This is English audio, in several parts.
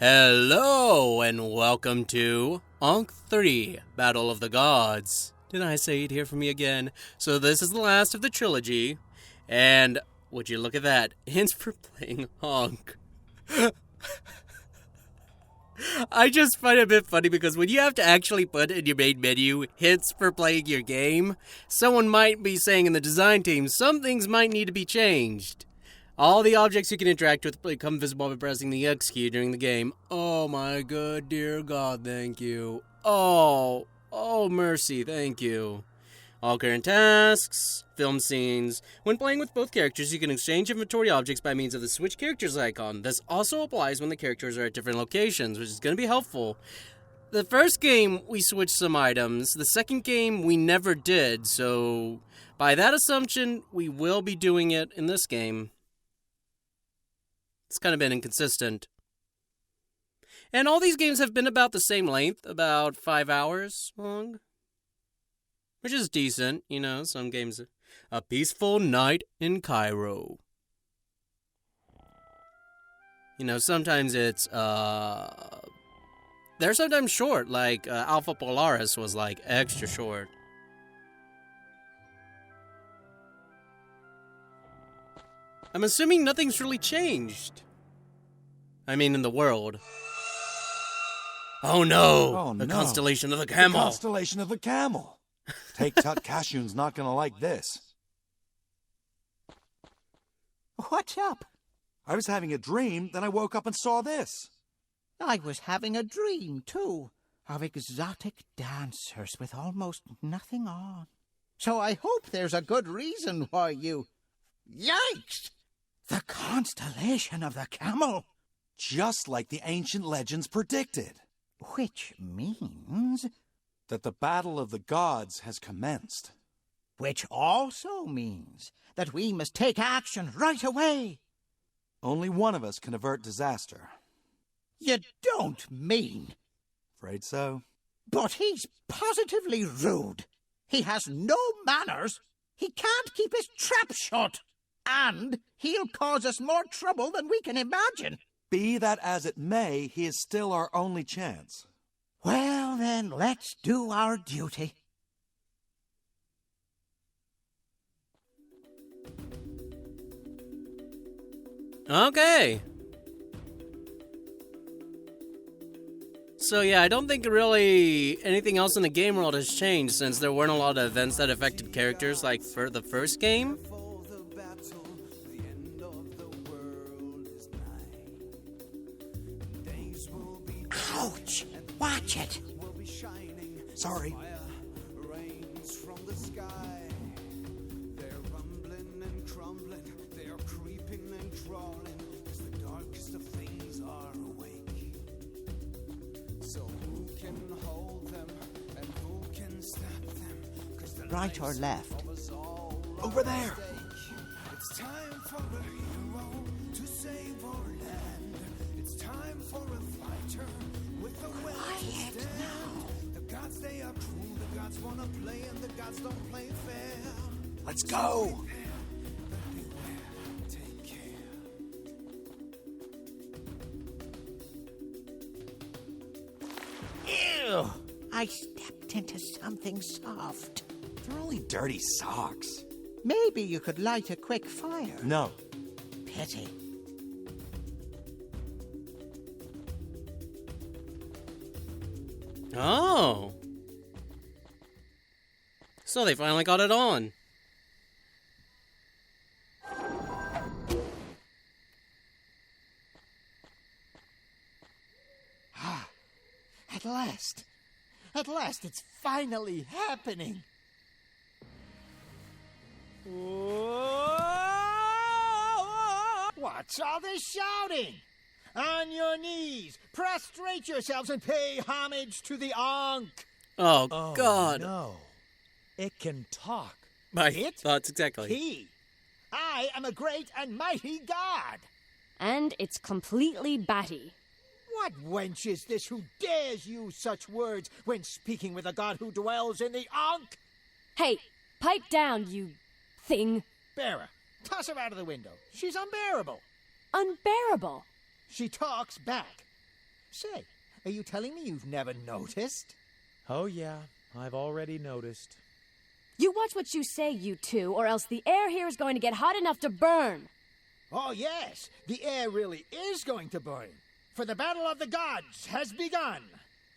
Hello, and welcome to Ankh 3, Battle of the Gods. Did I say it here for me again? So this is the last of the trilogy, and would you look at that, hints for playing Ankh. I just find it a bit funny because when you have to actually put in your main menu hints for playing your game, someone might be saying in the design team some things might need to be changed. All the objects you can interact with become visible by pressing the X key during the game. Oh my good dear God, thank you. Oh mercy, thank you. All current tasks, film scenes. When playing with both characters, you can exchange inventory objects by means of the Switch Characters icon. This also applies when the characters are at different locations, which is going to be helpful. The first game, we switched some items. The second game, we never did, so by that assumption, we will be doing it in this game. It's kind of been inconsistent. And all these games have been about the same length, about 5 hours long. Which is decent, you know, some games. A Peaceful Night in Cairo. You know, sometimes it's, they're sometimes short, like Alpha Polaris was like extra short. I'm assuming nothing's really changed. I mean, in the world. Oh no! The Constellation of the Camel! The Constellation of the Camel! Take Tut Kashun's not gonna like this. What's up? I was having a dream, then I woke up and saw this. I was having a dream, too, of exotic dancers with almost nothing on. So I hope there's a good reason why you... Yikes! The Constellation of the Camel! Just like the ancient legends predicted. Which means... that the Battle of the Gods has commenced. Which also means that we must take action right away. Only one of us can avert disaster. You don't mean... Afraid so. But he's positively rude. He has no manners. He can't keep his trap shut. And he'll cause us more trouble than we can imagine. Be that as it may, he is still our only chance. Well, then, let's do our duty. Okay. So yeah, I don't think really anything else in the game world has changed since there weren't a lot of events that affected characters like for the first game. Ouch! Watch it! Sorry. Right or left? Over there! It's time for a hero to save our land. It's time for a fighter with a will to stand. The gods, they are cruel. The gods wanna play, and the gods don't play fair. Let's go! But beware, take care. Ew! I stepped into something soft. They're only dirty socks. Maybe you could light a quick fire. No. Pity. Oh. So they finally got it on. At last. At last, it's finally happening. What's all this shouting? On your knees, prostrate yourselves and pay homage to the Ankh. Oh God. No. It can talk. My It? thoughts exactly. He. I am a great and mighty god. And it's completely batty. What wench is this who dares use such words when speaking with a god who dwells in the Ankh? Hey, pipe down, you thing. Bearer, toss her out of the window. She's unbearable. Unbearable. She talks back. Say, are you telling me you've never noticed? Oh, yeah, I've already noticed. You watch what you say, you two, or else the air here is going to get hot enough to burn. Oh, yes, the air really is going to burn. For the battle of the gods has begun.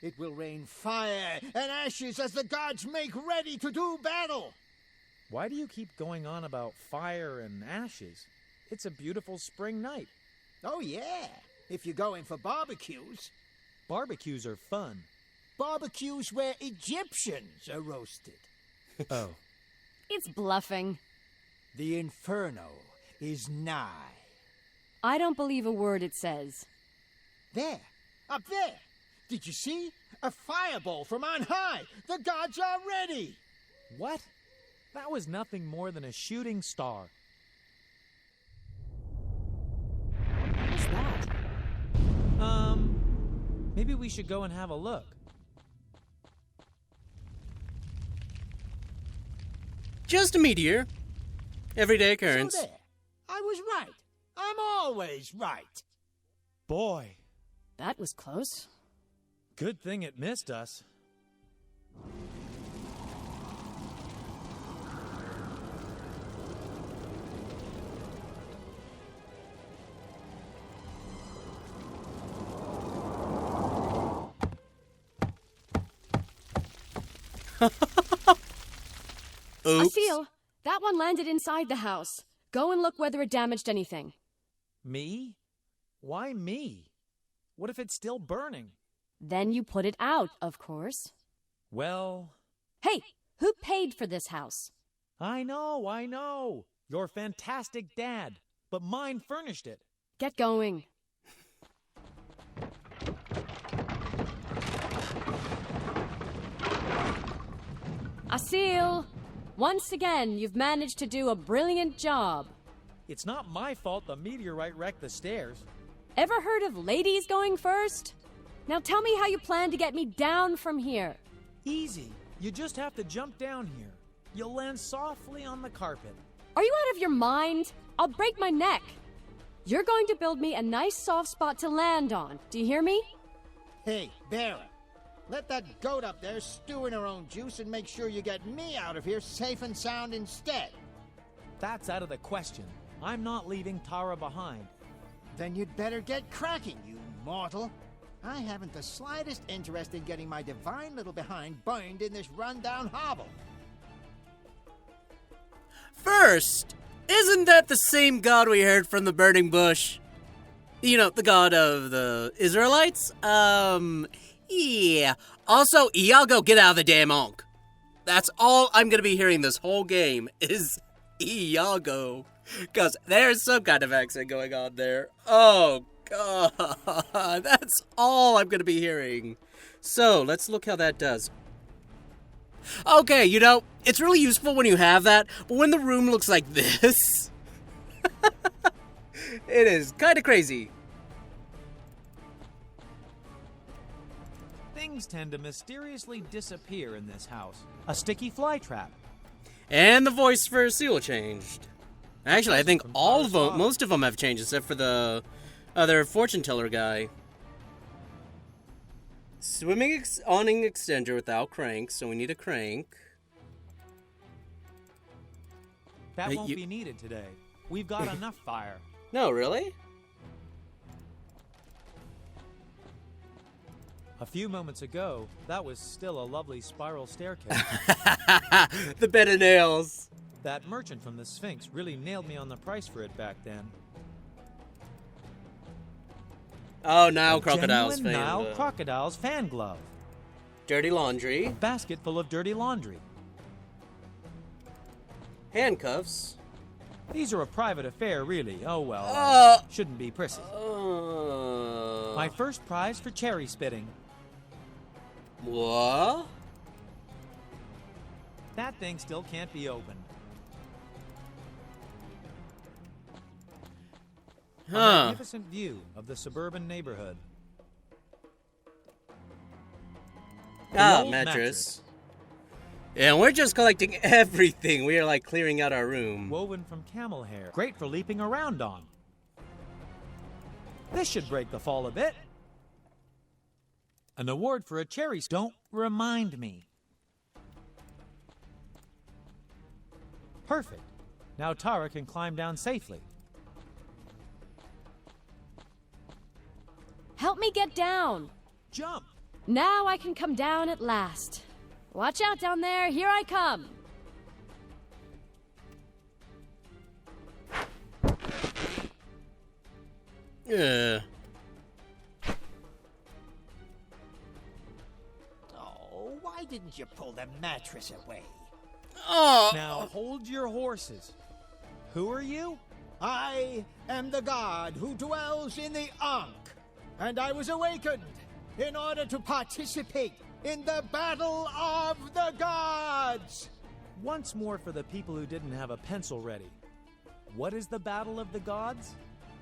It will rain fire and ashes as the gods make ready to do battle. Why do you keep going on about fire and ashes? It's a beautiful spring night. Oh, yeah, if you're going for barbecues. Barbecues are fun. Barbecues where Egyptians are roasted. Oh. It's bluffing. The inferno is nigh. I don't believe a word it says. There, up there. Did you see? A fireball from on high. The gods are ready. What? That was nothing more than a shooting star. What was that? Maybe we should go and have a look. Just a meteor. Everyday occurrence. So there. I was right. I'm always right. Boy, That was close. good thing it missed us. Oops. Asil, that one landed inside the house. Go and look whether it damaged anything. Me? Why me? What if it's still burning? Then you put it out, of course. Well, Hey, who paid for this house? I know. Your fantastic dad. But mine furnished it. Get going. Asil, once again, you've managed to do a brilliant job. It's not my fault the meteorite wrecked the stairs. Ever heard of ladies going first? Now tell me how you plan to get me down from here. Easy. You just have to jump down here. You'll land softly on the carpet. Are you out of your mind? I'll break my neck. You're going to build me a nice soft spot to land on. Do you hear me? Hey, Bearer, let that goat up there stew in her own juice and make sure you get me out of here safe and sound instead. That's out of the question. I'm not leaving Tara behind. Then you'd better get cracking, you mortal. I haven't the slightest interest in getting my divine little behind burned in this rundown hovel. First, isn't that the same god we heard from the burning bush? You know, the god of the Israelites? Yeah. Also, Iago, get out of the damn Ankh. That's all I'm gonna be hearing this whole game is Iago. Because there's some kind of accent going on there. Oh, God. That's all I'm gonna be hearing. So, let's look how that does. Okay, you know, it's really useful when you have that, but when the room looks like this, it is kind of crazy. Things tend to mysteriously disappear in this house. A sticky fly trap. And the voice for Seal changed. Actually, I think all of them, most of them have changed except for the other fortune teller guy. Swimming awning extender without crank, so we need a crank. That Hey, won't you- be needed today. We've got enough fire. No, really? A few moments ago, that was still a lovely spiral staircase. The bed of nails. That merchant from the Sphinx really nailed me on the price for it back then. Oh, Nile A crocodiles. genuine fan, Nile crocodile's fan glove. dirty laundry. Basket full of dirty laundry. Handcuffs. These are a private affair, really. Oh well. Shouldn't be prissy. My first prize for cherry spitting. What? That thing still can't be opened. A Huh. magnificent view of the suburban neighborhood. Ah, old mattress. Yeah, we're just collecting everything. We are like clearing out our room. Woven from camel hair. Great for leaping around on. This should break the fall a bit. An award for a cherry. Don't remind me. Perfect. Now Tara can climb down safely. Help me get down. Jump! Now I can come down at last. Watch out down there. Here I come. Yeah. Oh, why didn't you pull the mattress away? Oh. Now hold your horses. Who are you? I am the god who dwells in the Ankh, and I was awakened in order to participate in the Battle of the Gods. Once more for the people who didn't have a pencil ready. What is the Battle of the Gods?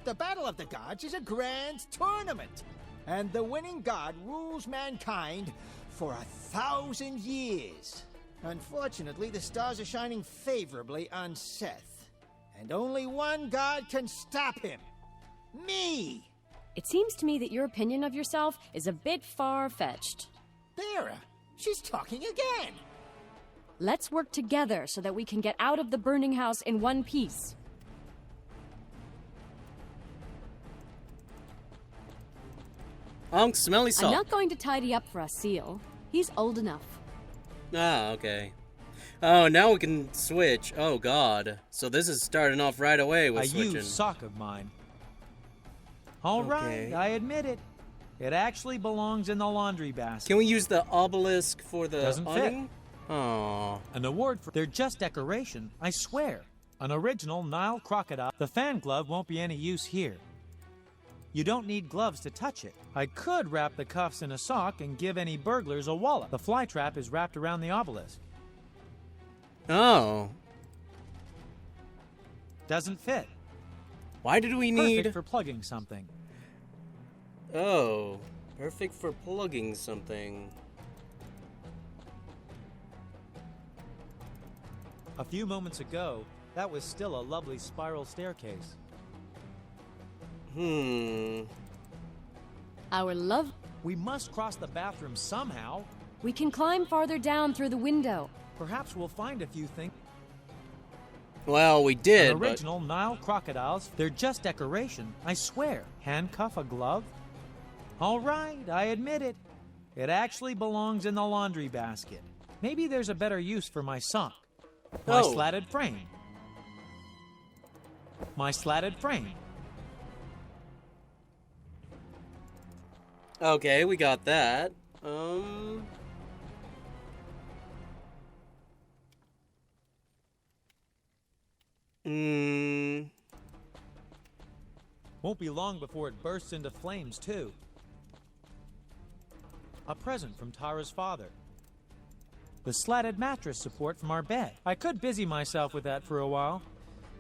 The Battle of the Gods is a grand tournament, and the winning god rules mankind for 1,000 years. Unfortunately, the stars are shining favorably on Seth, and only one god can stop him. Me! It seems to me that your opinion of yourself is a bit far-fetched. There, she's talking again. Let's work together so that we can get out of the burning house in one piece. Ankh, smelly I'm salt. not going to tidy up for a seal. He's old enough. Ah, okay. Oh, now we can switch. Oh, God. So this is starting off right away with A switching. used sock of mine. All right, Okay. I admit it. It actually belongs in the laundry basket. Can we use the obelisk for the Doesn't fit. awning? Oh. An award for... They're just decoration, I swear. An original Nile crocodile. The fan glove won't be any use here. You don't need gloves to touch it. I could wrap the cuffs in a sock and give any burglars a wallop. The fly trap is wrapped around the obelisk. Oh. Doesn't fit. Why did we Perfect need... for plugging something. Oh. Perfect for plugging something. A few moments ago, that was still a lovely spiral staircase. Our love... We must cross the bathroom somehow. We can climb farther down through the window. Perhaps we'll find a few things. Well, we did, An but... original Nile crocodiles. They're just decoration, I swear. Handcuff a glove? All right, I admit it. It actually belongs in the laundry basket. Maybe there's a better use for my sock. My Oh. slatted frame. My slatted frame. Okay, we got that. Won't be long before it bursts into flames, too. A present from Tara's father. The slatted mattress support from our bed. I could busy myself with that for a while.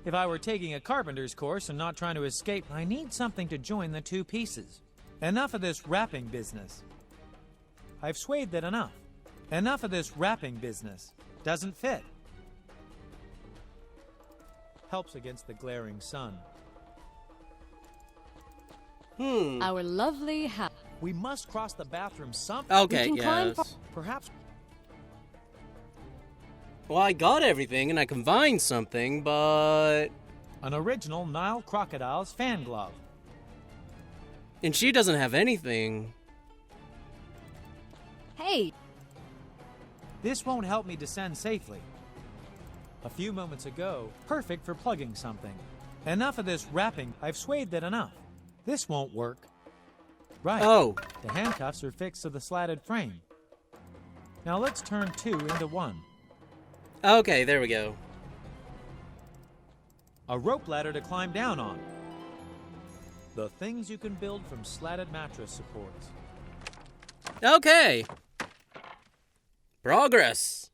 If I were taking a carpenter's course and not trying to escape, I need something to join the two pieces. Enough of this wrapping business. I've swayed that enough. Enough of this wrapping business. Doesn't fit. Helps against the glaring sun. Our lovely house. We must cross the bathroom some. Okay, We can climb yes. Perhaps. Well, I got everything and I combined something, but... An original Nile crocodile's fan glove. And she doesn't have anything. Hey, This won't help me descend safely. A few moments ago, perfect for plugging something. Enough of this wrapping. I've swayed that enough. This won't work. Right. Oh. The handcuffs are fixed to the slatted frame. Now let's turn two into one. Okay, there we go. A rope ladder to climb down on. The things you can build from slatted mattress supports. Okay. Progress.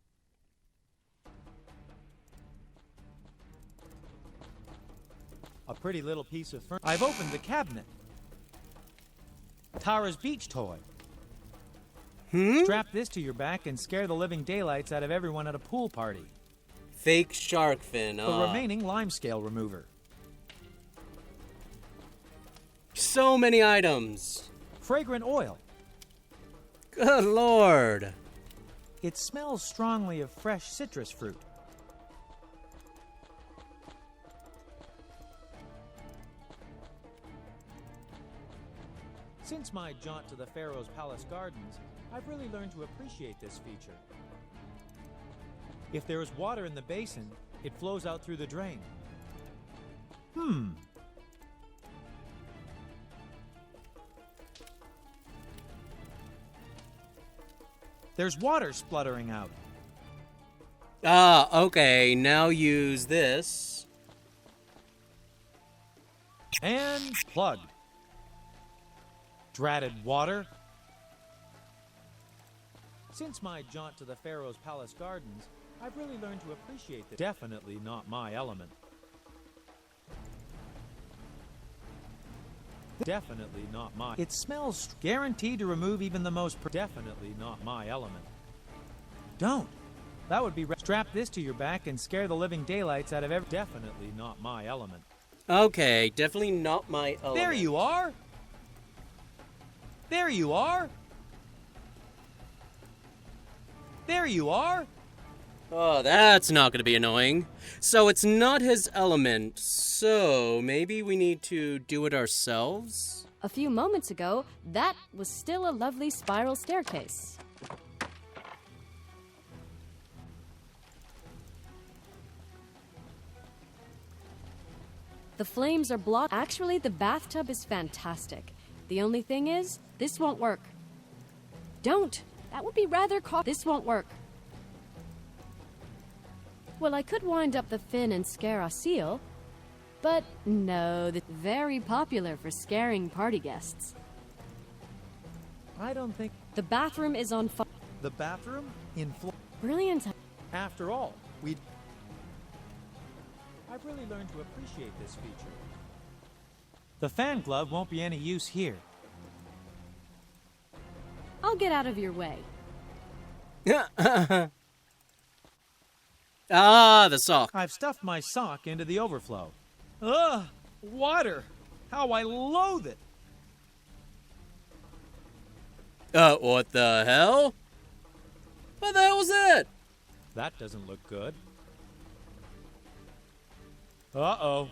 A pretty little piece of furniture. I've opened the cabinet. Tara's beach toy. Strap this to your back and scare the living daylights out of everyone at a pool party. Fake shark fin. The Ah. remaining lime scale remover. So many items. Fragrant oil. Good lord. It smells strongly of fresh citrus fruit. Since my jaunt to the Pharaoh's Palace Gardens, I've really learned to appreciate this feature. If there is water in the basin, it flows out through the drain. There's water spluttering out. Ah, okay. Now use this. And plugged. Dratted water. Since my jaunt to the Pharaoh's Palace Gardens, I've really learned to appreciate this. Definitely not my element. Definitely not my. It smells guaranteed to remove even the most. Definitely not my element. Don't. That would be. Strap this to your back and scare the living daylights out of every. Definitely not my element. Okay, definitely not my element. There you are. There you are. There you are. Oh, that's not going to be annoying. So it's not his element, so maybe we need to do it ourselves? A few moments ago, that was still a lovely spiral staircase. The flames are blocked. Actually, the bathtub is fantastic. The only thing is, this won't work. Don't! That would be rather This won't work. Well, I could wind up the fin and scare a seal, but no, that's very popular for scaring party guests. I don't think. The bathroom is on fire. The bathroom in Brilliant. After all, I've really learned to appreciate this feature. The fan glove won't be any use here. I'll get out of your way. Ah, the sock. I've stuffed my sock into the overflow. Ugh! Water! How I loathe it! What the hell? What the hell was that? That doesn't look good. Uh-oh.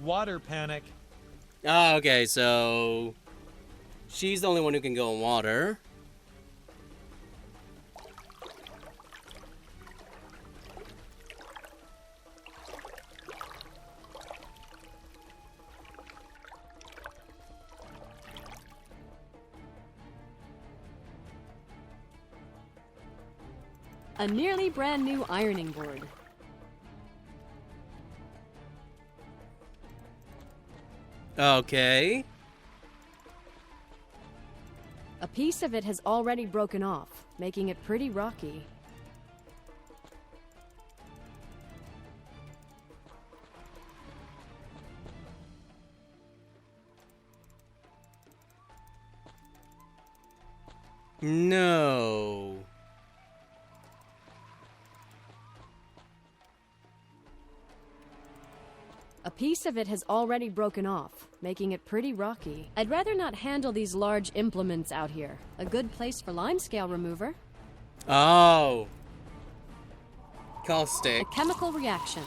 Water panic. Ah, okay, so she's the only one who can go in water. A nearly brand new ironing board. Okay. A piece of it has already broken off, making it pretty rocky. No. A piece of it has already broken off, making it pretty rocky. I'd rather not handle these large implements out here. A good place for limescale remover. Oh. A Caustic. chemical reaction.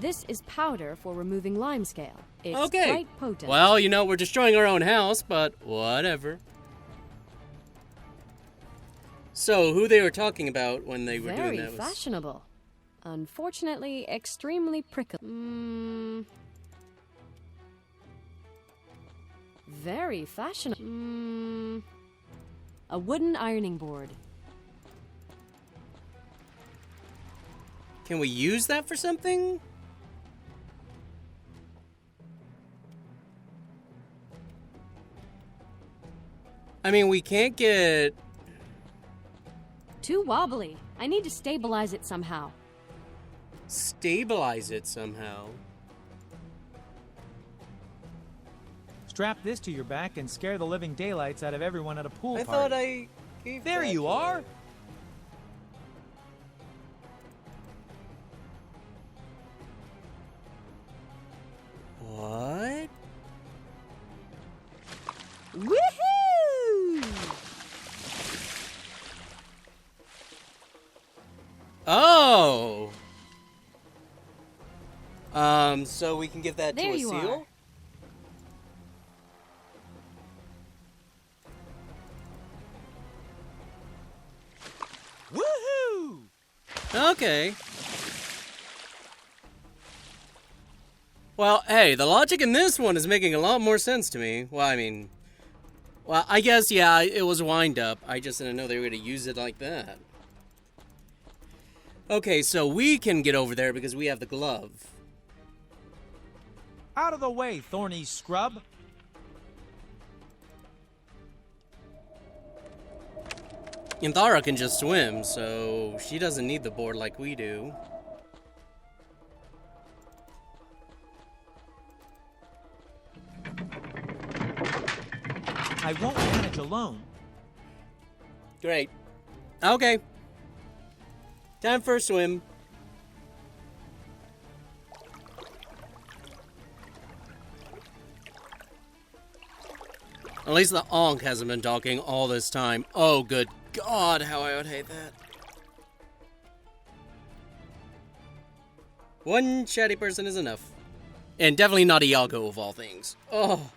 This is powder for removing limescale. It's Okay. quite potent. Well, you know, we're destroying our own house, but whatever. So, who they were talking about when they were very doing that was... fashionable. Unfortunately, extremely prickly. Very fashionable. A wooden ironing board. Can we use that for something? I mean, we can't get... Too wobbly. I need to stabilize it somehow. Stabilize it somehow. Strap this to your back and scare the living daylights out of everyone at a pool I party. thought I gave There that you to are! her. So we can give that There to a you seal? Woohoo! Okay. Well, hey, the logic in this one is making a lot more sense to me. Well, I guess, yeah, it was wind up. I just didn't know they were going to use it like that. Okay, so we can get over there because we have the glove. Out of the way, thorny scrub. Inthara can just swim, so she doesn't need the board like we do. I won't manage alone. Great. Okay. Time for a swim. At least the Ankh hasn't been talking all this time. Oh, good God, how I would hate that. One chatty person is enough. And definitely not Iago of all things. Oh.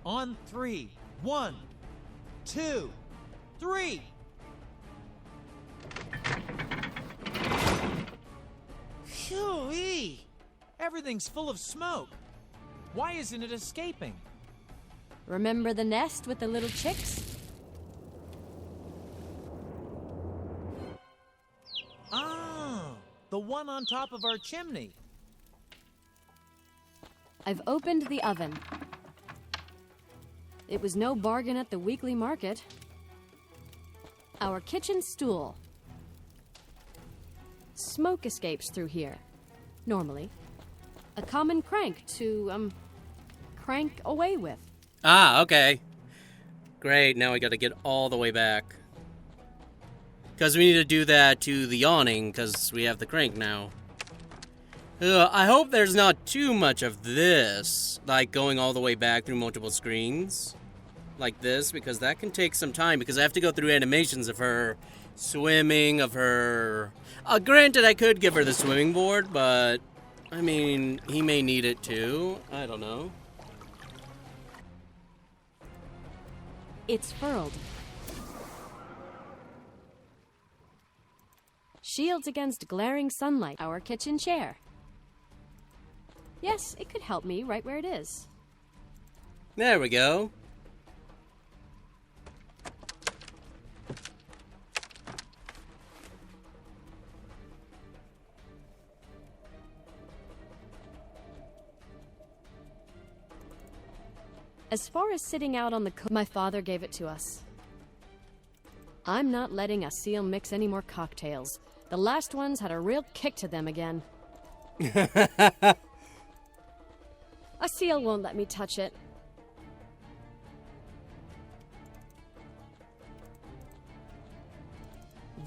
On 3. 1, 2, 3. Phew-wee! Everything's full of smoke. Why isn't it escaping? Remember the nest with the little chicks? Ah, the one on top of our chimney. I've opened the oven. It was no bargain at the weekly market. Our kitchen stool. Smoke escapes through here, normally. A common crank to, crank away with. Ah, okay. Great, now I gotta get all the way back. Because we need to do that to the awning, because we have the crank now. I hope there's not too much of this, like going all the way back through multiple screens. Like this, because that can take some time, because I have to go through animations of her swimming, of her... granted, I could give her the swimming board, but... I mean, he may need it too. I don't know. It's furled. Shields against glaring sunlight. Our kitchen chair. Yes, it could help me right where it is. There we go. As far as sitting out on the my father gave it to us. I'm not letting a seal mix any more cocktails. The last ones had a real kick to them again. A seal won't let me touch it.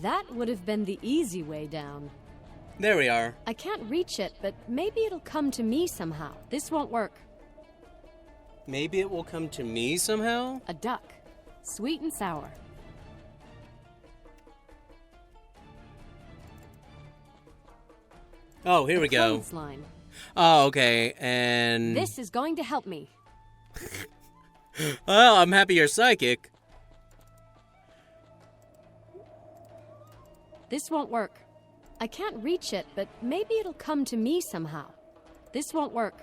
That would have been the easy way down. There we are. I can't reach it, but maybe it'll come to me somehow. This won't work. Maybe it will come to me somehow? A duck. Sweet and sour. Oh, here we go. Clothesline. Oh, okay, and... This is going to help me. Well, I'm happy you're psychic. This won't work. I can't reach it, but maybe it'll come to me somehow. This won't work.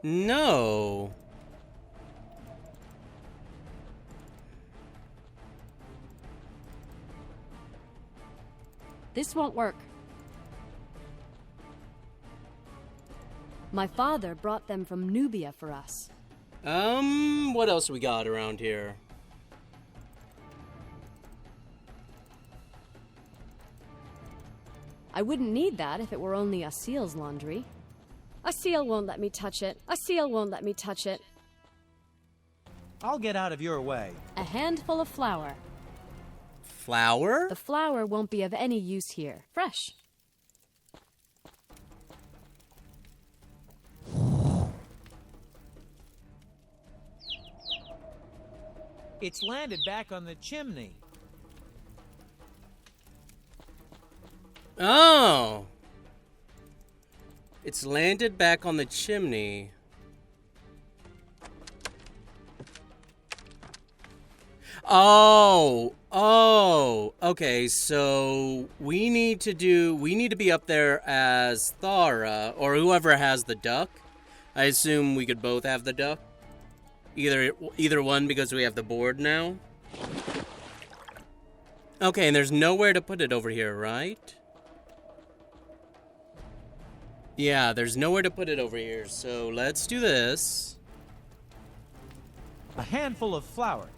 No. This won't work. My father brought them from Nubia for us. What else we got around here? I wouldn't need that if it were only a seal's laundry. A seal won't let me touch it. A seal won't let me touch it. I'll get out of your way. A handful of flour. Flour? The flour won't be of any use here. Fresh. It's landed back on the chimney. Oh! It's landed back on the chimney. Oh, okay, so we need to be up there as Thara, or whoever has the duck. I assume we could both have the duck. Either one, because we have the board now. Okay, and there's nowhere to put it over here, right? Yeah, there's nowhere to put it over here, so let's do this. A handful of flour.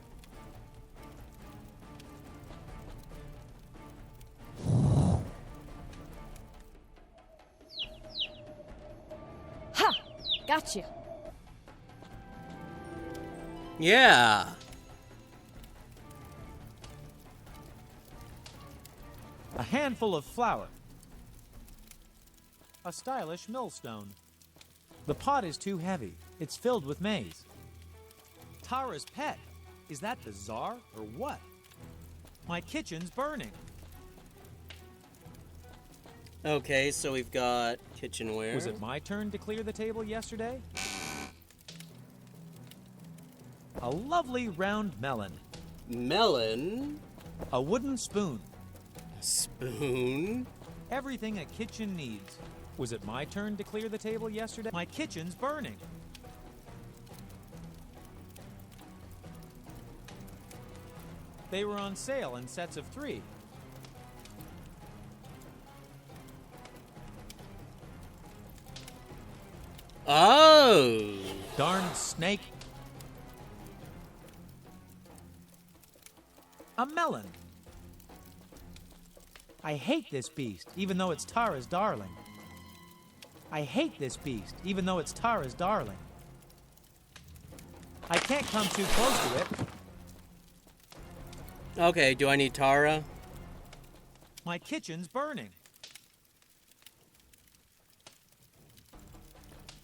Ha! Got you. Yeah. A handful of flour. A stylish millstone. The pot is too heavy. It's filled with maize. Tara's pet. Is that bizarre or what? My kitchen's burning. Okay, so we've got kitchenware. Was it my turn to clear the table yesterday? A lovely round melon. Melon. A wooden spoon. A spoon. Everything a kitchen needs. Was it my turn to clear the table yesterday? My kitchen's burning. They were on sale in sets of 3. Oh! Darned snake. A melon. I hate this beast, even though it's Tara's darling. I hate this beast, even though it's Tara's darling. I can't come too close to it. Okay, do I need Tara? My kitchen's burning.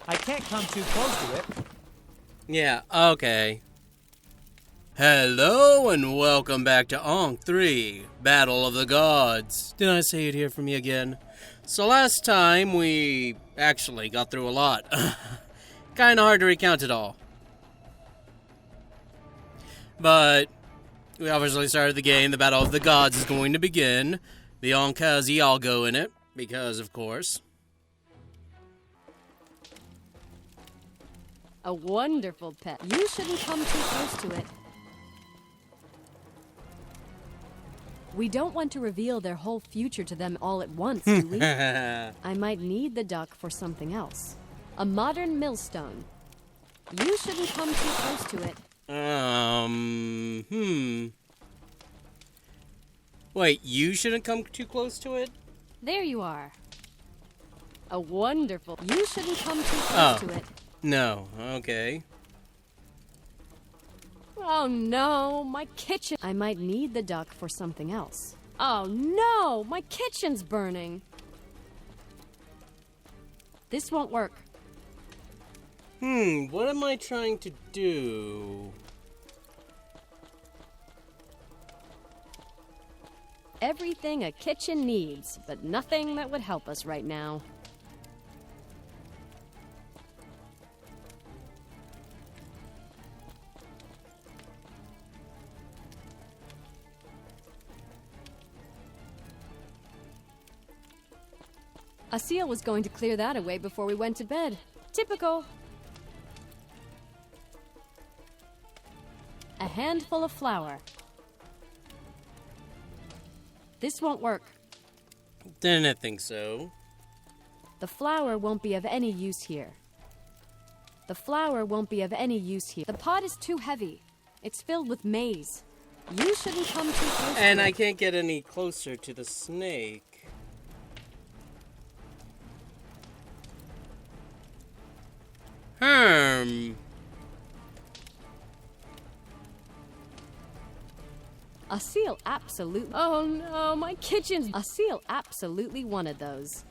I can't come too close to it. Yeah, okay. Hello and welcome back to Ankh 3, Battle of the Gods. Did I say it here for me again? So last time we actually got through a lot. Kinda hard to recount it all. But we obviously started the game. The Battle of the Gods is going to begin. The Ankh has Iago in it, because of course. A wonderful pet. You shouldn't come too close to it. We don't want to reveal their whole future to them all at once, do we? I might need the duck for something else. A modern millstone. You shouldn't come too close to it. Wait, you shouldn't come too close to it? There you are. A wonderful... You shouldn't come too close to it. No, okay. Oh no, my kitchen... I might need the duck for something else. Oh no, my kitchen's burning. This won't work. What am I trying to do? Everything a kitchen needs, but nothing that would help us right now. A seal was going to clear that away before we went to bed. Typical. A handful of flour. This won't work. Didn't think so. The flour won't be of any use here. The flour won't be of any use here. The pot is too heavy. It's filled with maize. You shouldn't come too close And to I it. can't get any closer to the snake. A seal absolutely... Oh no, my kitchen's... A seal absolutely wanted those.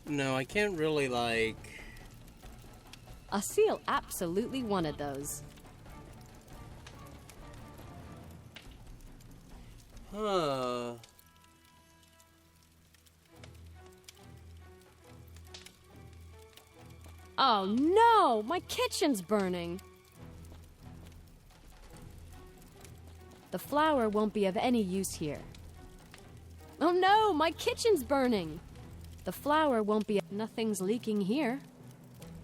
No, I can't really, like... A seal absolutely wanted those. Huh. Oh no! My kitchen's burning! The flour won't be of any use here. Oh no! My kitchen's burning! The flour won't be... Nothing's leaking here.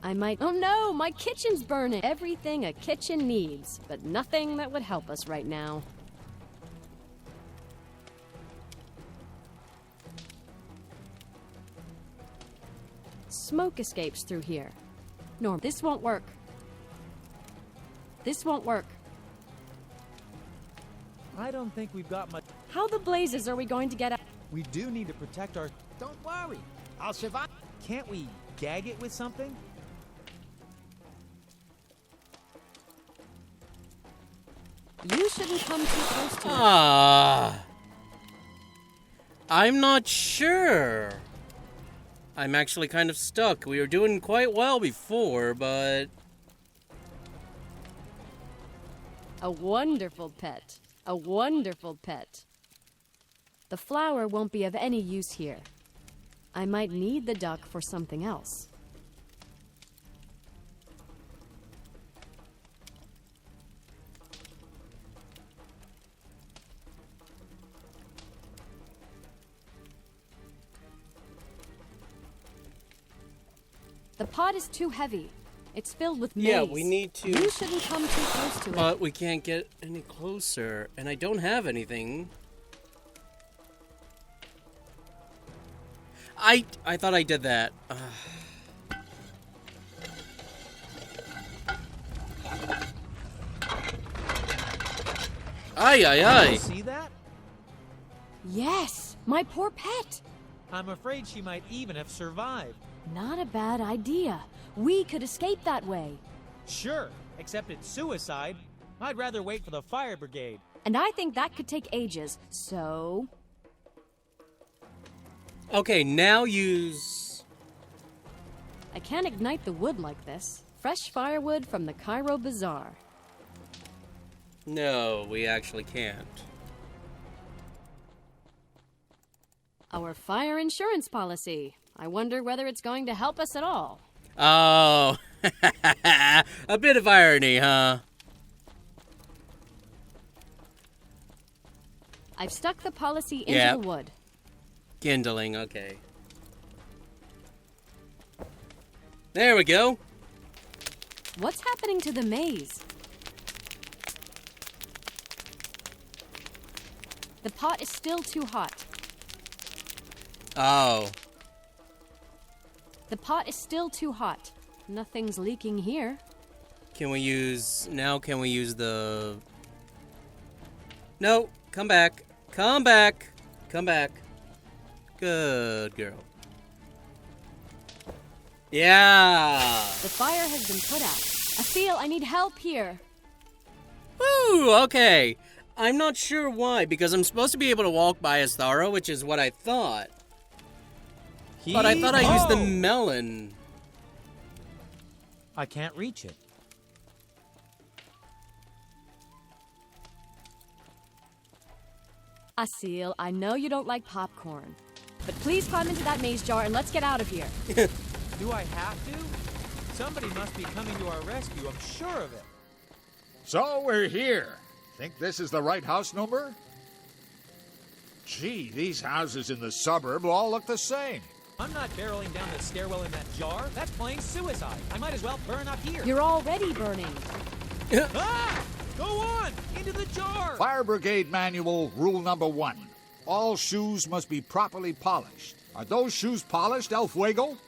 I might... Oh no! My kitchen's burning! Everything a kitchen needs, but nothing that would help us right now. Smoke escapes through here. No, this won't work. This won't work. I don't think we've got much. How the blazes are we going to get out? We do need to protect our. Don't worry. I'll survive. Can't we gag it with something? You shouldn't come too close to it. I'm not sure. I'm actually kind of stuck. We were doing quite well before, but... A wonderful pet. A wonderful pet. The flour won't be of any use here. I might need the duck for something else. The pot is too heavy. It's filled with maize. Yeah, we need to... You shouldn't come too close to it. But we can't get any closer, and I don't have anything. I thought I did that. Ay, ay, ay. See that? Yes, my poor pet. I'm afraid she might even have survived. Not a bad idea. We could escape that way. Sure, except it's suicide. I'd rather wait for the fire brigade. And I think that could take ages, so... Okay, now use... I can't ignite the wood like this. Fresh firewood from the Cairo Bazaar. No, we actually can't. Our fire insurance policy. I wonder whether it's going to help us at all. Oh, a bit of irony, huh? I've stuck the policy into the wood. Kindling, okay. There we go. What's happening to the maize? The pot is still too hot. Oh. The pot is still too hot. Nothing's leaking here. Can we use... Now can we use the... No, come back. Come back. Come back. Good girl. Yeah. The fire has been put out. I feel I need help here. Woo, okay. I'm not sure why, because I'm supposed to be able to walk by Astaro, which is what I thought. But I thought I used the melon. I can't reach it. Asil, I know you don't like popcorn, but please climb into that maze jar and let's get out of here. Do I have to? Somebody must be coming to our rescue, I'm sure of it. So we're here. Think this is the right house number? Gee, these houses in the suburb all look the same. I'm not barreling down the stairwell in that jar. That's plain suicide. I might as well burn up here. You're already burning. Ah! Go on! Into the jar! Fire Brigade Manual, rule number 1. All shoes must be properly polished. Are those shoes polished, El Fuego?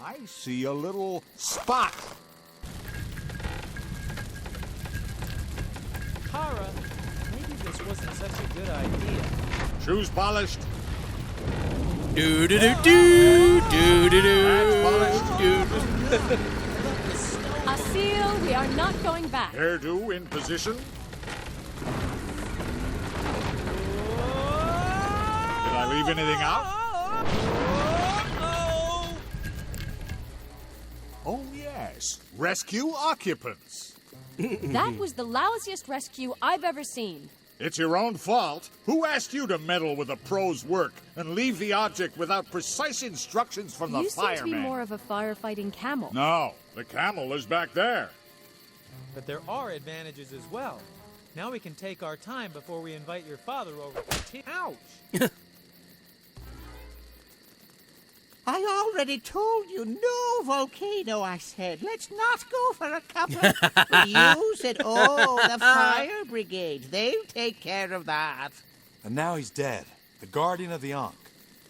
I see a little spot. Tara, maybe this wasn't such a good idea. Shoes polished. Do do do do do do That's do. Asil, we are not going back. Hairdo in position. Did I leave anything out? Oh, yes. Rescue occupants. That was the lousiest rescue I've ever seen. It's your own fault. Who asked you to meddle with a pro's work and leave the object without precise instructions from the You seem to fireman? be more of a firefighting camel. No, the camel is back there. But there are advantages as well. Now we can take our time before we invite your father over for tea. Ouch! I already told you, no volcano, I said. Let's not go for a couple. You said, oh, the fire brigade. They'll take care of that. And now he's dead. The guardian of the Ankh.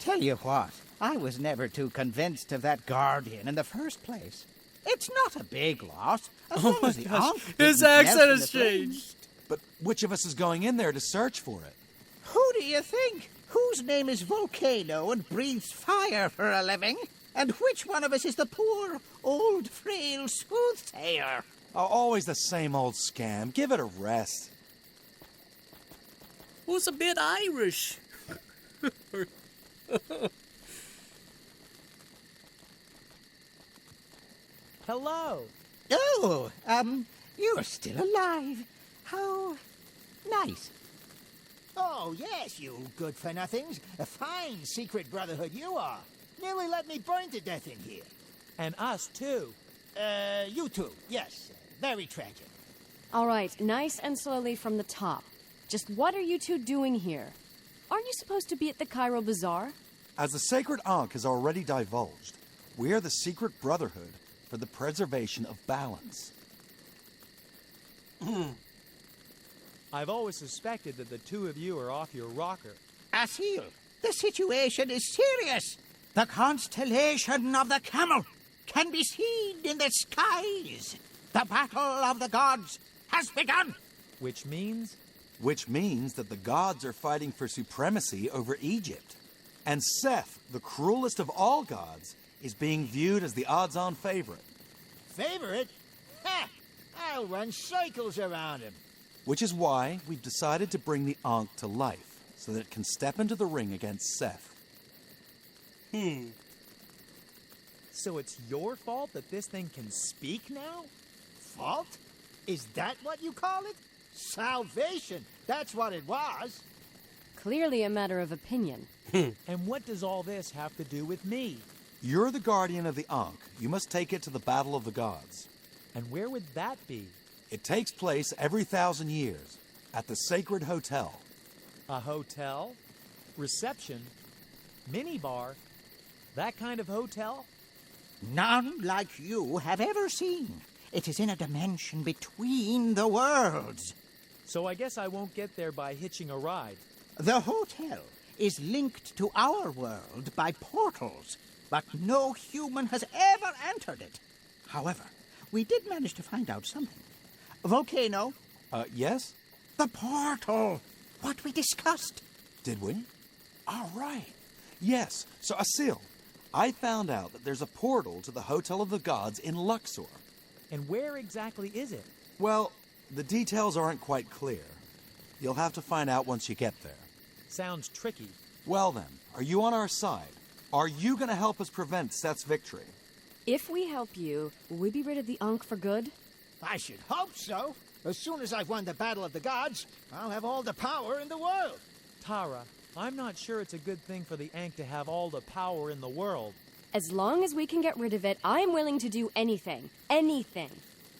Tell you what, I was never too convinced of that guardian in the first place. It's not a big loss. As long as the Ankh His didn't accent melt in has the flames. changed. But which of us is going in there to search for it? Who do you think? Whose name is Volcano and breathes fire for a living? And which one of us is the poor, old, frail soothsayer? Oh, always the same old scam. Give it a rest. Who's a bit Irish? Hello! Oh, you're still alive. How nice. Oh, yes, you good-for-nothings. A fine secret brotherhood you are. Nearly let me burn to death in here. And us, too. You too, yes. Very tragic. All right, nice and slowly from the top. Just what are you two doing here? Aren't you supposed to be at the Cairo Bazaar? As the sacred Ankh has already divulged, we are the secret brotherhood for the preservation of balance. I've always suspected that the two of you are off your rocker. Asil, the situation is serious. The constellation of the camel can be seen in the skies. The battle of the gods has begun. Which means? Which means that the gods are fighting for supremacy over Egypt. And Seth, the cruelest of all gods, is being viewed as the odds-on favorite. Favorite? Ha! I'll run circles around him. Which is why we've decided to bring the Ankh to life, so that it can step into the ring against Seth. So it's your fault that this thing can speak now? Fault? Is that what you call it? Salvation. That's what it was. Clearly a matter of opinion. And what does all this have to do with me? You're the guardian of the Ankh. You must take it to the battle of the gods. And where would that be? It takes place every 1,000 years at the Sacred Hotel. A hotel? Reception? Minibar? That kind of hotel? None like you have ever seen. It is in a dimension between the worlds. So I guess I won't get there by hitching a ride. The hotel is linked to our world by portals, but no human has ever entered it. However, we did manage to find out something. Volcano, Yes? the portal, what we discussed. Did we? All right. Yes. So, Asil, I found out that there's a portal to the Hotel of the Gods in Luxor. And where exactly is it? Well, the details aren't quite clear. You'll have to find out once you get there. Sounds tricky. Well then, are you on our side? Are you going to help us prevent Seth's victory? If we help you, will we be rid of the Ankh for good? I should hope so. As soon as I've won the battle of the gods, I'll have all the power in the world. Tara, I'm not sure it's a good thing for the Ankh to have all the power in the world. As long as we can get rid of it, I'm willing to do anything. Anything.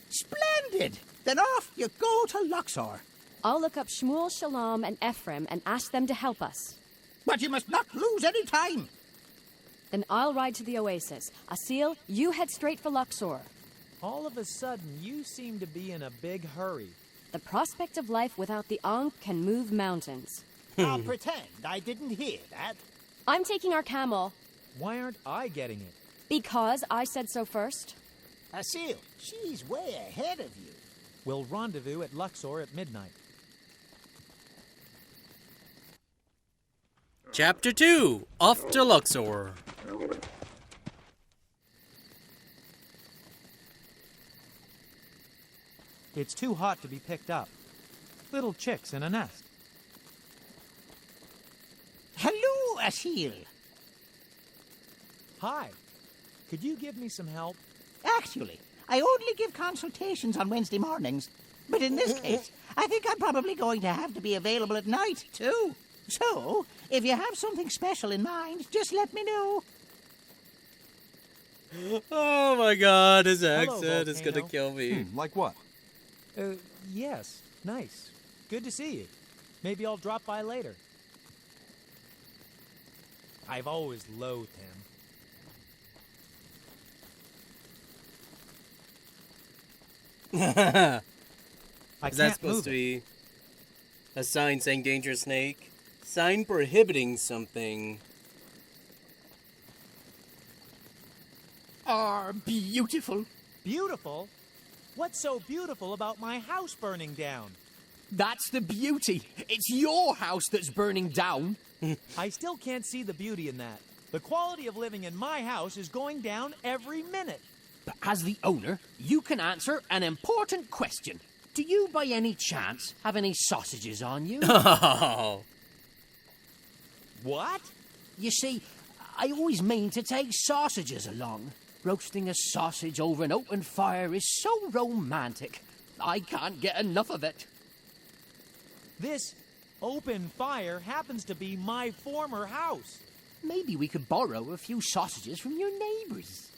Splendid! Then off you go to Luxor. I'll look up Shmuel, Shalom, and Ephraim and ask them to help us. But you must not lose any time. Then I'll ride to the oasis. Asil, you head straight for Luxor. All of a sudden, you seem to be in a big hurry. The prospect of life without the Ankh can move mountains. I'll pretend I didn't hear that. I'm taking our camel Why aren't I getting it? because I said so first. Asil, she's way ahead of you. We'll rendezvous at Luxor at midnight. Chapter 2, Off to Luxor. It's too hot to be picked up. Little chicks in a nest. Hello, Asil. Hi. Could you give me some help? Actually, I only give consultations on Wednesday mornings. But in this case, I think I'm probably going to have to be available at night, too. So, if you have something special in mind, just let me know. Oh my god, his Hello, accent is gonna Volcano. kill me. Like what? Yes. Nice. Good to see you. Maybe I'll drop by later. I've always loathed him. I Is that can't supposed move to it. be a sign saying dangerous snake? Sign prohibiting something. Are beautiful. Beautiful? What's so beautiful about my house burning down? That's the beauty. It's your house that's burning down. I still can't see the beauty in that. The quality of living in my house is going down every minute. But as the owner, you can answer an important question. Do you, by any chance, have any sausages on you? Oh. What? You see, I always mean to take sausages along. Roasting a sausage over an open fire is so romantic. I can't get enough of it. This open fire happens to be my former house. Maybe we could borrow a few sausages from your neighbors.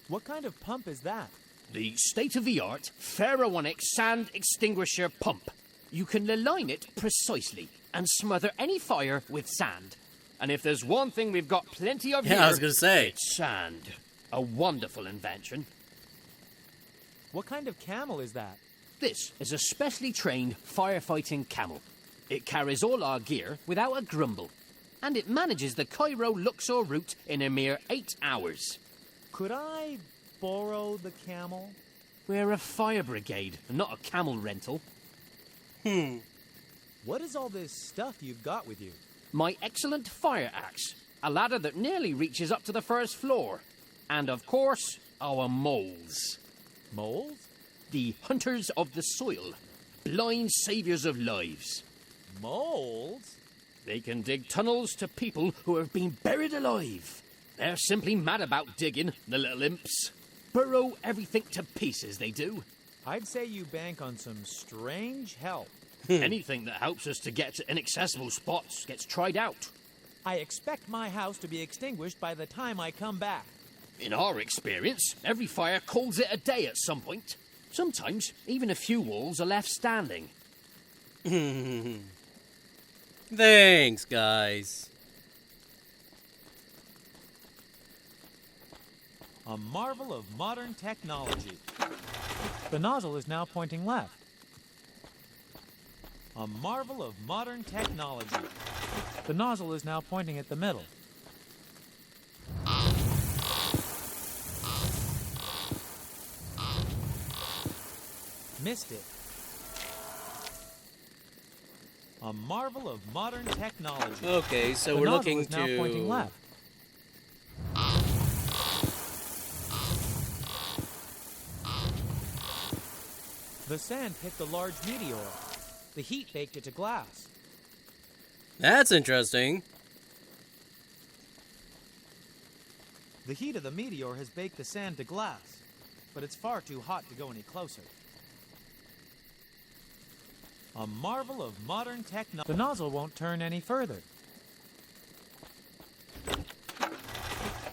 What kind of pump is that? The state-of-the-art pharaonic sand extinguisher pump. You can align it precisely and smother any fire with sand. And if there's one thing we've got plenty of here, Yeah, I was gonna say. it's sand. A wonderful invention. What kind of camel is that? This is a specially trained firefighting camel. It carries all our gear without a grumble. And it manages the Cairo-Luxor route in a mere 8 hours. Could I borrow the camel? We're a fire brigade, not a camel rental. What is all this stuff you've got with you? My excellent fire axe, a ladder that nearly reaches up to the first floor. And of course, our moles. Moles? The hunters of the soil, blind saviors of lives. Moles? They can dig tunnels to people who have been buried alive. They're simply mad about digging, the little imps. Burrow everything to pieces, they do. I'd say you bank on some strange help. Anything that helps us to get to inaccessible spots gets tried out. I expect my house to be extinguished by the time I come back. In our experience, every fire calls it a day at some point. Sometimes, even a few walls are left standing. Thanks, guys. A marvel of modern technology. The nozzle is now pointing left. A marvel of modern technology. The nozzle is now pointing at the middle. Missed it. A marvel of modern technology. Okay, so The we're nozzle looking is now pointing to. left. The sand hit the large meteor. The heat baked it to glass. That's interesting. The heat of the meteor has baked the sand to glass, but it's far too hot to go any closer. A marvel of modern technology. The nozzle won't turn any further.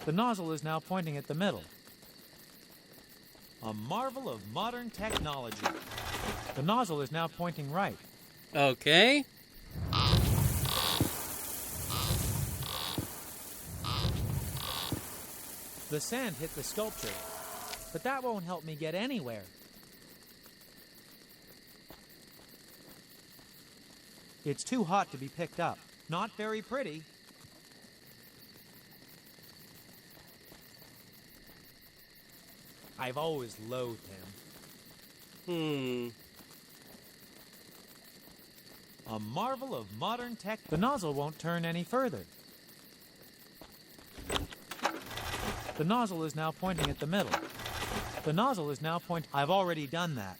The nozzle is now pointing at the middle. A marvel of modern technology. The nozzle is now pointing right. Okay. The sand hit the sculpture, but that won't help me get anywhere. It's too hot to be picked up. Not very pretty. I've always loathed him. A marvel of modern tech. The nozzle won't turn any further. The nozzle is now pointing at the middle. The nozzle is now pointing. I've already done that.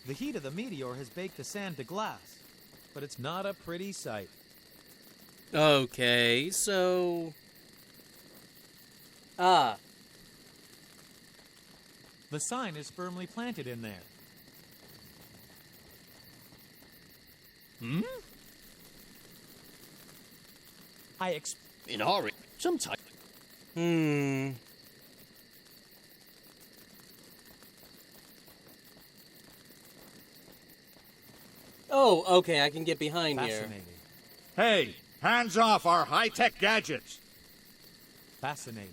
The heat of the meteor has baked the sand to glass, but it's not a pretty sight. Okay, so. The sign is firmly planted in there. Hmm? In our sometime. Oh, okay, I can get behind here. Fascinating. Hey, hands off our high-tech gadgets. Fascinating.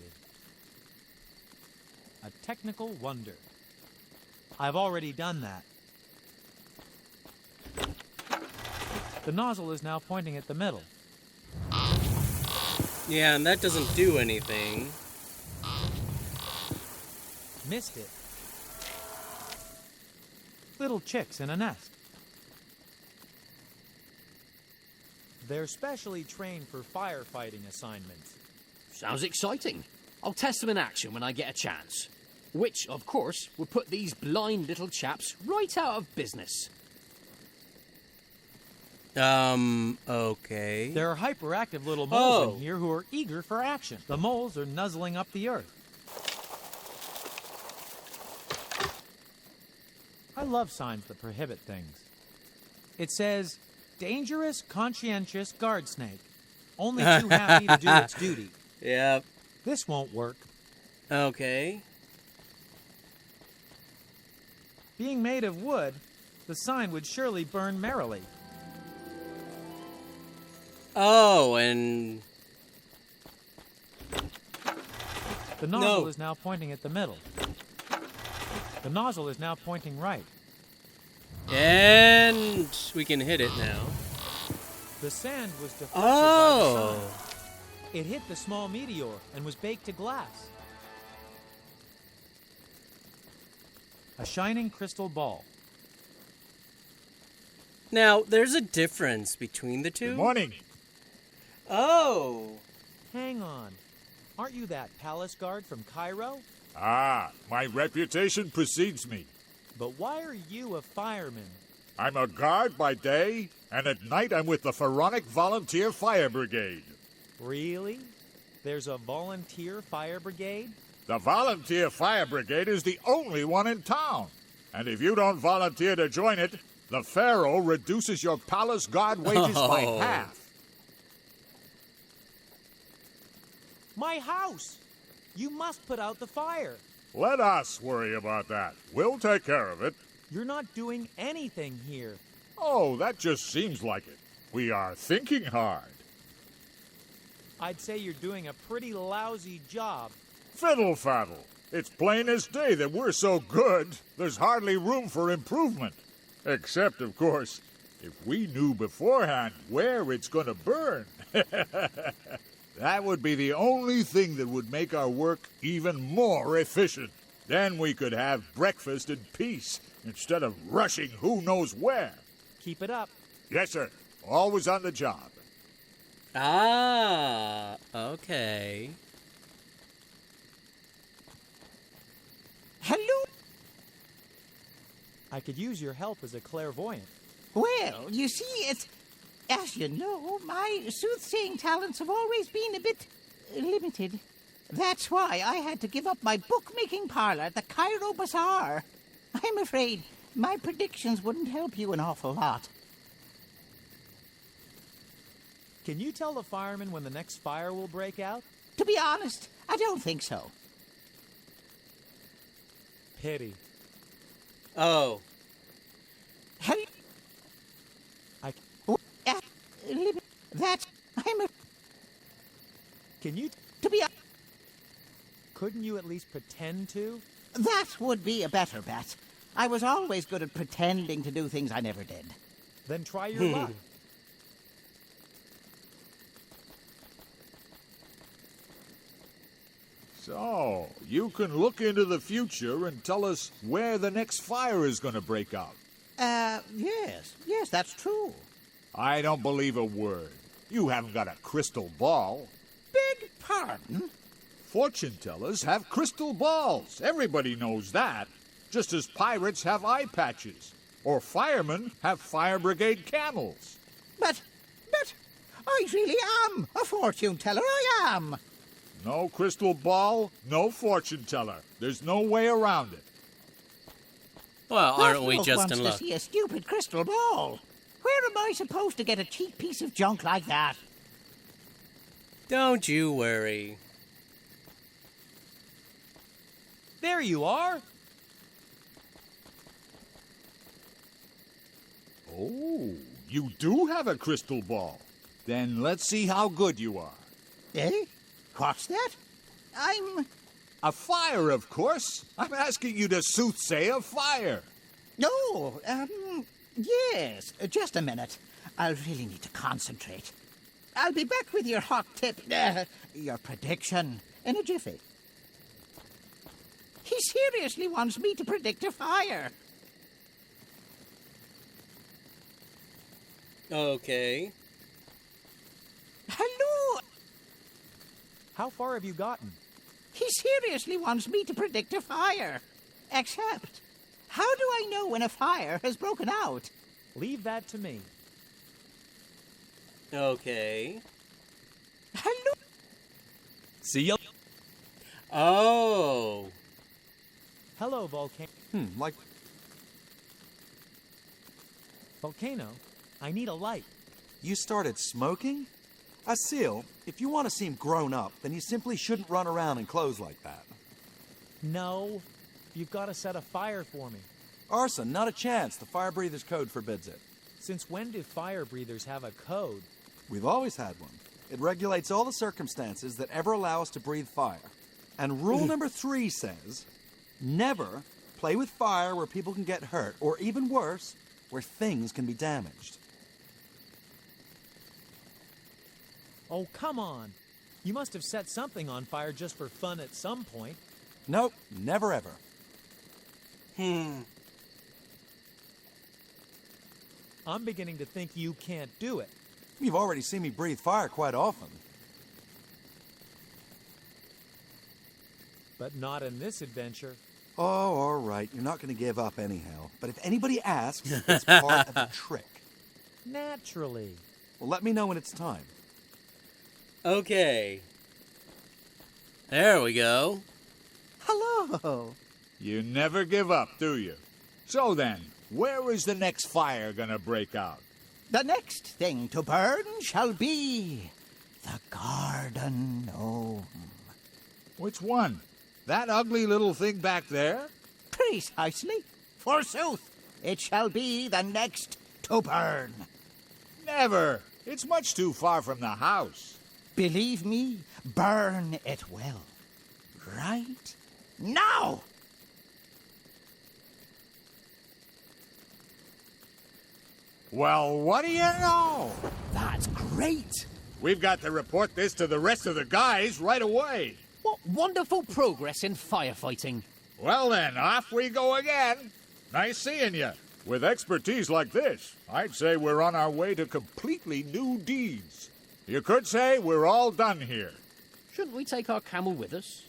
A technical wonder. I've already done that. The nozzle is now pointing at the middle. Yeah, and that doesn't do anything. Missed it. Little chicks in a nest. They're specially trained for firefighting assignments. Sounds exciting. I'll test them in action when I get a chance. Which, of course, would put these blind little chaps right out of business. Okay. There are hyperactive little moles Oh. in here who are eager for action. The moles are nuzzling up the earth. I love signs that prohibit things. It says, dangerous, conscientious guard snake. Only too happy to do its duty. Yep. This won't work. Okay. Being made of wood, the sign would surely burn merrily. Oh, and... The nozzle No. is now pointing at the middle. The nozzle is now pointing right. And we can hit it now. The sand was deflected Oh! by the sun. It hit the small meteor and was baked to glass. A shining crystal ball. Now, there's a difference between the two. Good morning. Oh! Hang on. Aren't you that palace guard from Cairo? Ah, my reputation precedes me. But why are you a fireman? I'm a guard by day, and at night I'm with the Pharaonic Volunteer Fire Brigade. Really? There's a volunteer fire brigade? The Volunteer Fire Brigade is the only one in town. And if you don't volunteer to join it, the Pharaoh reduces your palace guard wages by Oh. half. My house! You must put out the fire. Let us worry about that. We'll take care of it. You're not doing anything here. Oh, that just seems like it. We are thinking hard. I'd say you're doing a pretty lousy job. Fiddle faddle. It's plain as day that we're so good, there's hardly room for improvement. Except, of course, if we knew beforehand where it's going to burn. That would be the only thing that would make our work even more efficient. Then we could have breakfast in peace instead of rushing who knows where. Keep it up. Yes, sir. Always on the job. Ah, okay. Hello? I could use your help as a clairvoyant. Well, you see, it's... As you know, my soothsaying talents have always been a bit limited. That's why I had to give up my bookmaking parlor at the Cairo Bazaar. I'm afraid my predictions wouldn't help you an awful lot. Can you tell the firemen when the next fire will break out? To be honest, I don't think so. Pity. Oh. Hello? That's... I'm a... Can you... To be... Couldn't you at least pretend to? That would be a better bet. I was always good at pretending to do things I never did. Then try your luck. So, you can look into the future and tell us where the next fire is going to break out. Yes, that's true. I don't believe a word. You haven't got a crystal ball. Beg pardon? Fortune tellers have crystal balls. Everybody knows that. Just as pirates have eye patches. Or firemen have fire brigade camels. But, I really am a fortune teller, I am. No crystal ball, no fortune teller. There's no way around it. Well, aren't we Buffalo just wants in to luck? see a stupid crystal ball. Where am I supposed to get a cheap piece of junk like that? Don't you worry. There you are. Oh, you do have a crystal ball. Then let's see how good you are. Eh? What's that? I'm... A fire, of course. I'm asking you to soothsay a fire. No, yes. Just a minute. I'll really need to concentrate. I'll be back with your hot tip, your prediction, in a jiffy. He seriously wants me to predict a fire. Okay. Hello? How far have you gotten? He seriously wants me to predict a fire. Except, how do I know when a fire has broken out? Leave that to me. Okay. Hello? See ya. Oh. Hello, Volcano. Volcano, I need a light. You started smoking? A seal, if you want to seem grown up, then you simply shouldn't run around in clothes like that. No, you've got to set a fire for me. Arson, not a chance. The fire breather's code forbids it. Since when do fire breathers have a code? We've always had one. It regulates all the circumstances that ever allow us to breathe fire. And rule number 3 says, never play with fire where people can get hurt, or even worse, where things can be damaged. Oh, come on. You must have set something on fire just for fun at some point. Nope, never ever. I'm beginning to think you can't do it. You've already seen me breathe fire quite often. But not in this adventure. Oh, all right. You're not going to give up anyhow. But if anybody asks, it's part of the trick. Naturally. Well, let me know when it's time. Okay. There we go. Hello. You never give up, do you? So then, where is the next fire gonna break out? The next thing to burn shall be the garden gnome. Which one? That ugly little thing back there? Precisely. Forsooth, it shall be the next to burn. Never. It's much too far from the house. Believe me, burn it will. Right now! Well, what do you know? That's great. We've got to report this to the rest of the guys right away. What wonderful progress in firefighting. Well then, off we go again. Nice seeing you. With expertise like this, I'd say we're on our way to completely new deeds. You could say we're all done here. Shouldn't we take our camel with us?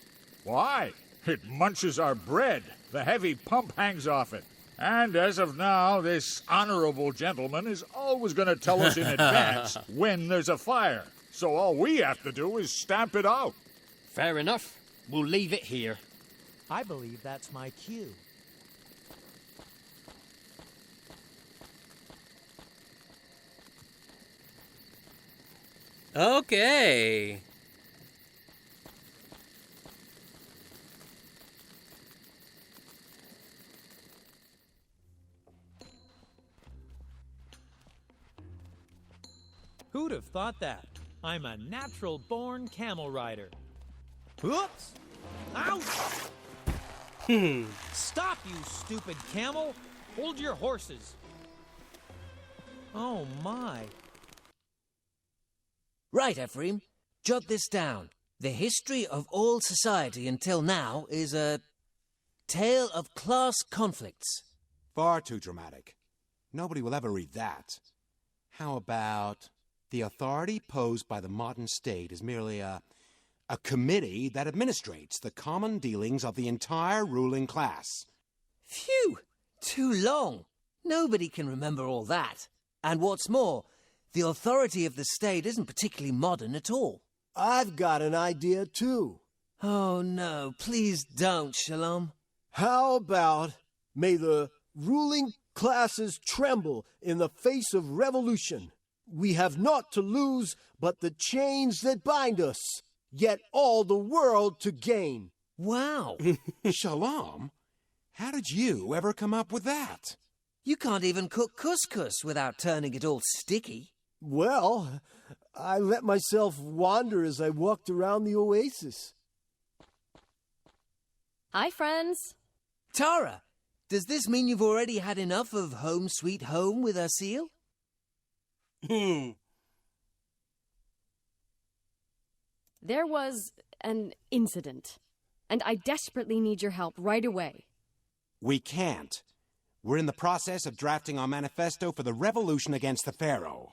Why? It munches our bread. The heavy pump hangs off it. And as of now, this honorable gentleman is always going to tell us in advance when there's a fire. So all we have to do is stamp it out. Fair enough. We'll leave it here. I believe that's my cue. Okay. Who'd have thought that? I'm a natural-born camel rider. Whoops! Ouch! Stop, you stupid camel! Hold your horses! Oh, my. Right, Ephraim. Jot this down. The history of all society until now is a tale of class conflicts. Far too dramatic. Nobody will ever read that. How about the authority posed by the modern state is merely a committee that administrates the common dealings of the entire ruling class? Phew! Too long. Nobody can remember all that. And what's more, the authority of the state isn't particularly modern at all. I've got an idea, too. Oh, no. Please don't, Shalom. How about may the Ruling classes tremble in the face of revolution. We have naught to lose but the chains that bind us, yet all the world to gain. Wow. Shalom? How did you ever come up with that? You can't even cook couscous without turning it all sticky. Well, I let myself wander as I walked around the oasis. Hi, friends. Tara, does this mean you've already had enough of Home Sweet Home with Asil? There was an incident, and I desperately need your help right away. We can't. We're in the process of drafting our manifesto for the revolution against the Pharaoh.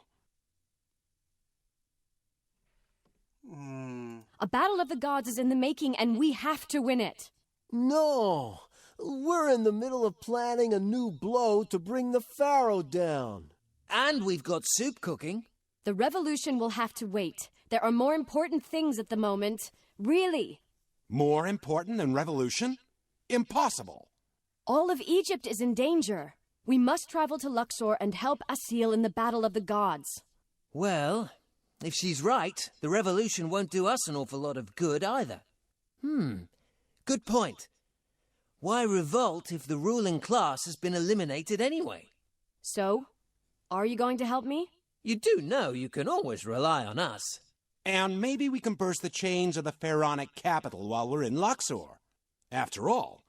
A battle of the gods is in the making, and we have to win it. No, we're in the middle of planning a new blow to bring the Pharaoh down. And we've got soup cooking. The revolution will have to wait. There are more important things at the moment. Really. More important than revolution? Impossible. All of Egypt is in danger. We must travel to Luxor and help Asil in the battle of the gods. Well, if she's right, the revolution won't do us an awful lot of good either. Good point. Why revolt if the ruling class has been eliminated anyway? So, are you going to help me? You do know you can always rely on us. And maybe we can burst the chains of the pharaonic capital while we're in Luxor. After all,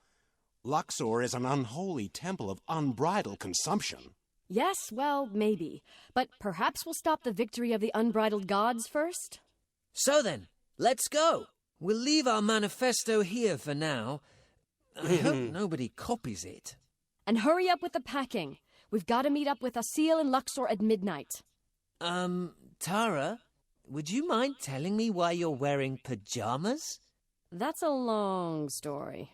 Luxor is an unholy temple of unbridled consumption. Yes, well, maybe. But perhaps we'll stop the victory of the unbridled gods first? So then, let's go. We'll leave our manifesto here for now. I hope nobody copies it. And hurry up with the packing. We've got to meet up with Asil in Luxor at midnight. Tara, would you mind telling me why you're wearing pajamas? That's a long story.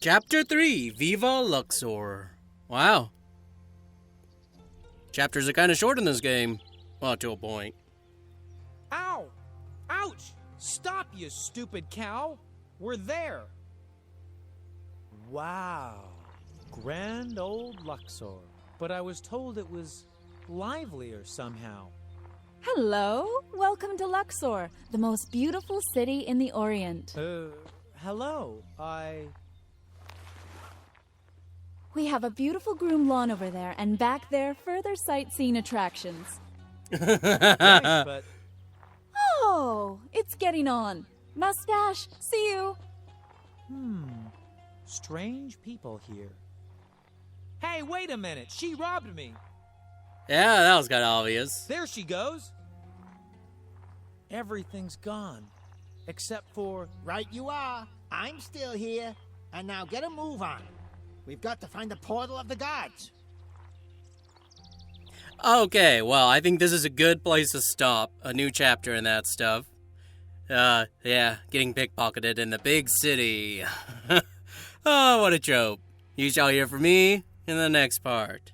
Chapter 3, Viva Luxor. Wow. Chapters are kind of short in this game. Well, to a point. Ow! Ouch! Stop, you stupid cow! We're there! Wow. Grand old Luxor. But I was told it was livelier somehow. Hello! Welcome to Luxor, the most beautiful city in the Orient. Hello. We have a beautiful groom lawn over there, and back there, further sightseeing attractions. Right, but... Oh, it's getting on. Mustache, see you. Strange people here. Hey, wait a minute! She robbed me! Yeah, that was kind of obvious. There she goes! Everything's gone. Except for... Right you are. I'm still here. And now get a move on. We've got to find the portal of the gods. Okay, well, I think this is a good place to stop. A new chapter in that stuff. Yeah, getting pickpocketed in the big city. Oh, what a trope. You shall hear from me in the next part.